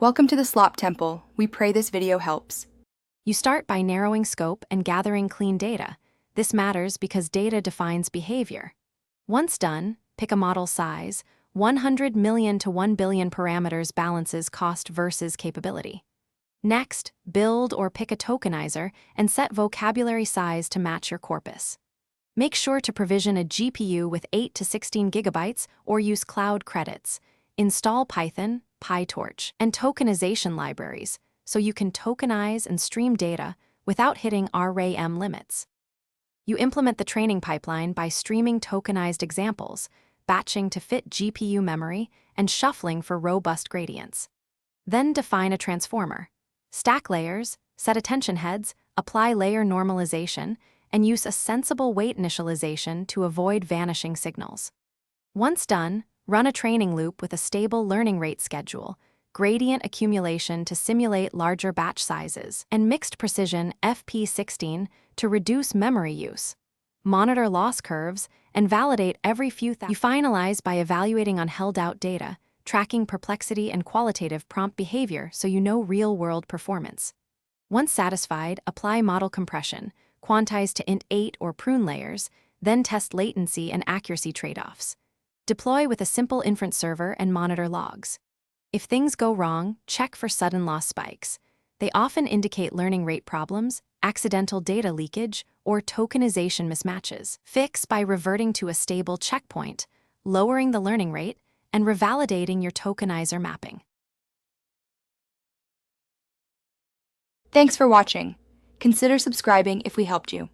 Welcome to the Slop Temple. We pray this video helps. You start by narrowing scope and gathering clean data. This matters because data defines behavior. Once done, pick a model size. 100 million to 1 billion parameters balances cost versus capability. Next, build or pick a tokenizer and set vocabulary size to match your corpus. Make sure to provision a GPU with 8 to 16 gigabytes or use cloud credits. Install Python, PyTorch, and tokenization libraries so you can tokenize and stream data without hitting RAM limits. You implement the training pipeline by streaming tokenized examples, batching to fit GPU memory, and shuffling for robust gradients. Then define a transformer. Stack layers, set attention heads, apply layer normalization, and use a sensible weight initialization to avoid vanishing signals. Once done, run a training loop with a stable learning rate schedule, gradient accumulation to simulate larger batch sizes, and mixed precision FP16 to reduce memory use. Monitor loss curves and validate every few thousand. You finalize by evaluating on held-out data, tracking perplexity and qualitative prompt behavior so you know real-world performance. Once satisfied, apply model compression, quantize to int8 or prune layers, then test latency and accuracy trade-offs. Deploy with a simple inference server and monitor logs. If things go wrong, check for sudden loss spikes. They often indicate learning rate problems, accidental data leakage, or tokenization mismatches. Fix by reverting to a stable checkpoint, lowering the learning rate, and revalidating your tokenizer mapping. Thanks for watching. Consider subscribing if we helped you.